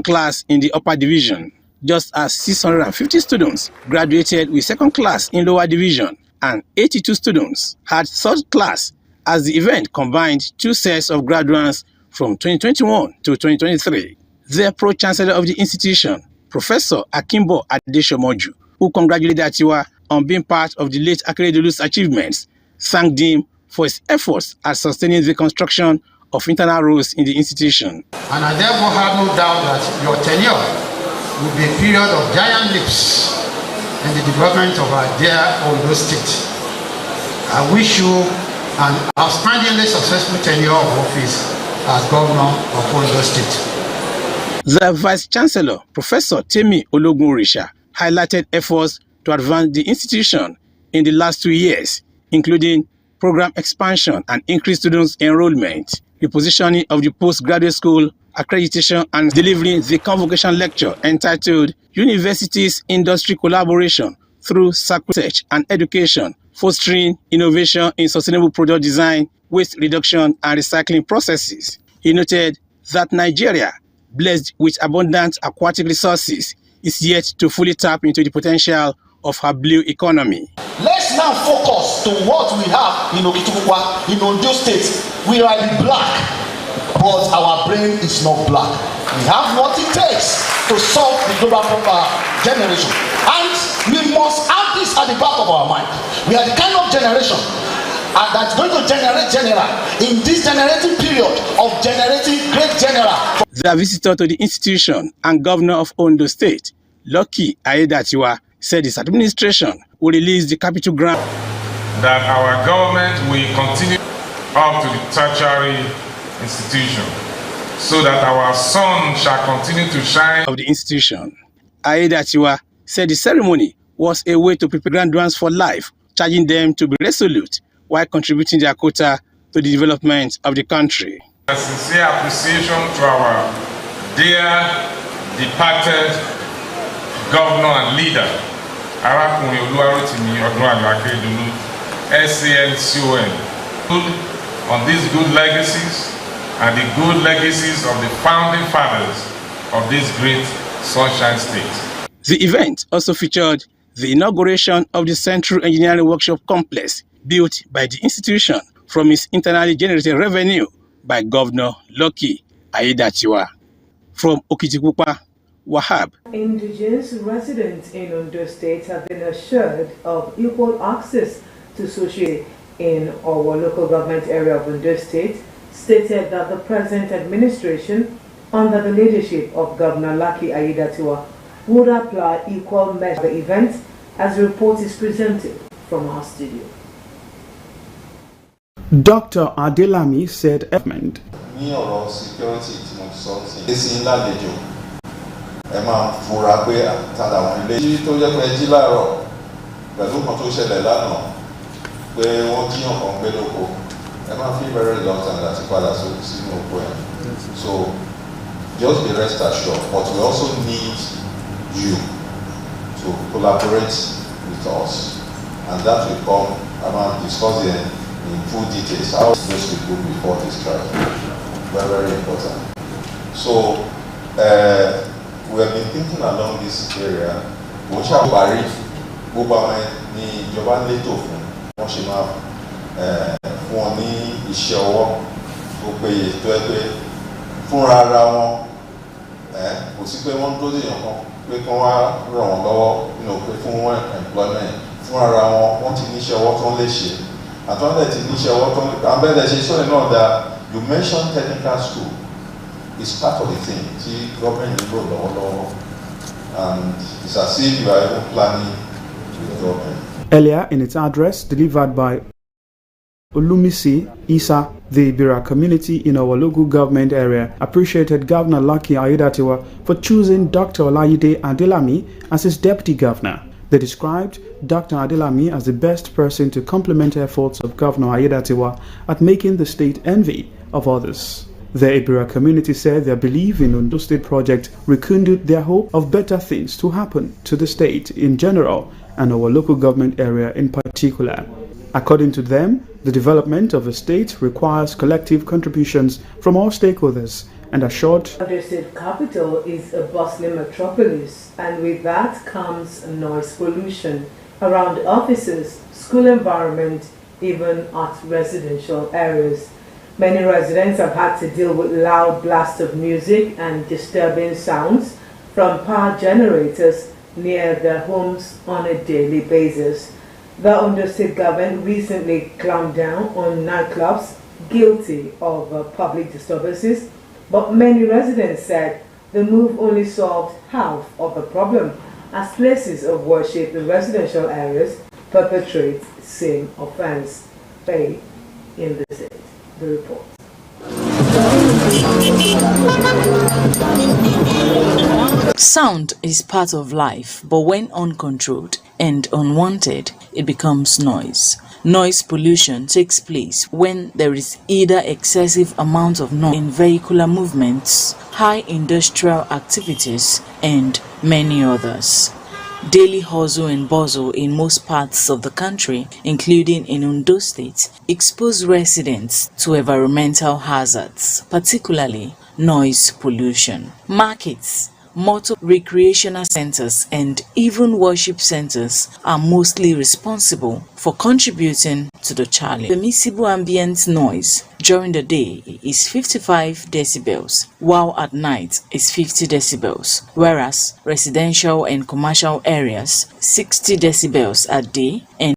class in the upper division, just as 650 students graduated with second class in lower division, and 82 students had third class, as the event combined two sets of graduates from 2021 to 2023. The Pro-Chancellor of the institution, Professor Akimbo Adeshomoju, who congratulated Atiwa on being part of the late Akeredolu's achievements, thanked him for his efforts at sustaining the construction of internal roads in the institution. And I therefore have no doubt that your tenure will be a period of giant leaps in the development of our dear Ondo State. I wish you an outstandingly successful tenure of office as Governor of Ondo State. The Vice-Chancellor, Professor Temi Ologun-Orisha, highlighted efforts to advance the institution in the last 2 years, including program expansion and increased students' enrollment, repositioning of the postgraduate school accreditation, and delivering the convocation lecture entitled Universities Industry Collaboration through Research and Education, Fostering Innovation in Sustainable Product Design, Waste Reduction and Recycling Processes. He noted that Nigeria, blessed with abundant aquatic resources, is yet to fully tap into the potential of her blue economy. Let's now focus to what we have in Okitipupa, in Ondo State. We are black, but our brain is not black. We have what it takes to solve the global generation. And we must have this at the back of our mind. We are the kind of generation that's going to generate general in this generating period of generating great general. The visitor to the institution and governor of Ondo State, Lucky Aiyedatiwa, said his administration will release the capital grant. That our government will continue up to the tertiary institution so that our sun shall continue to shine. Of the institution, Aiyedatiwa said the ceremony was a way to prepare graduates for life, charging them to be resolute while contributing their quota to the development of the country. A sincere appreciation to our dear departed governor and leader, Arakunrin Oluwarotimi Odunwayo Akeredolu, SANCON, on these good legacies and the good legacies of the founding fathers of this great Sunshine State. The event also featured the inauguration of the Central Engineering Workshop Complex built by the institution from its internally generated revenue by Governor Lucky Aiyedatiwa. From Okitipupa, Wahab. Indigenous residents in Ondo State have been assured of equal access to social in our local government area of Ondo State, stated that the present administration, under the leadership of Governor Lucky Aiyedatiwa, would apply equal measure to the event, as the report is presented from our studio. Dr. Adelami said government. Security ẹ máa fura pé tàdà wọn ilé tó jẹ́ pé jí láàárọ̀ pẹ̀lú kan tó ṣẹlẹ̀ lánàá pé wọ́n jíyàn kan gbé lóko ẹ máa fi very reluctant láti padà sínú oko ẹ̀. So just be rest assured, but we also need you to collaborate with us, and that will come about discussing in full details how this will go before this trial. Very, very important. So we have been thinking along this area. Mo ṣe àparí gbogbo àwọn ní ìjọba létò fún wọn ṣe máa fún wọn ní iṣẹ́ ọwọ́ tó péye tó ẹ pé fúnra ara wọn kò sí pé wọ́n tó dèèyàn kan pé kí wọ́n wá ràn wọ́n lọ́wọ́ pé fún wọn employment fúnra ara wọn wọ́n ti ní iṣẹ́ ọwọ́ tó ń lè ṣe àtúndẹ̀ ti ní iṣẹ́ ọwọ́ tó ń lè àbẹ̀lẹ̀ ṣe sọ́yìn náà that you mentioned technical school. It's part of the thing. See, government is and it's as if you are even planning with government. Earlier, in its address delivered by Olumisi Isa, the Ibira community in our local government area appreciated Governor Lucky Aiyedatiwa for choosing Dr. Olayide Adelami as his deputy governor. They described Dr. Adelami as the best person to complement efforts of Governor Aiyedatiwa at making the state envy of others. The Ibira community said their belief in Ondo State project rekindled their hope of better things to happen to the state in general and our local government area in particular. According to them, the development of a state requires collective contributions from all stakeholders, and assured Ondo State capital is a bustling metropolis, and with that comes noise pollution around offices, school environment, even at residential areas. Many residents have had to deal with loud blasts of music and disturbing sounds from power generators near their homes on a daily basis. The Ondo State government recently clamped down on nightclubs guilty of public disturbances, but many residents said the move only solved half of the problem, as places of worship in residential areas perpetrate same offense. Faye in the state. The report. Sound is part of life, but when uncontrolled and unwanted, it becomes noise. Noise pollution takes place when there is either excessive amount of noise in vehicular movements, high industrial activities, and many others. Daily hustle and bustle in most parts of the country, including in Ondo State, expose residents to environmental hazards, particularly noise pollution. Markets, motor recreational centers, and even worship centers are mostly responsible for contributing to the challenge. Permissible ambient noise during the day is 55 decibels, while at night is 50 decibels, whereas residential and commercial areas 60 decibels at day and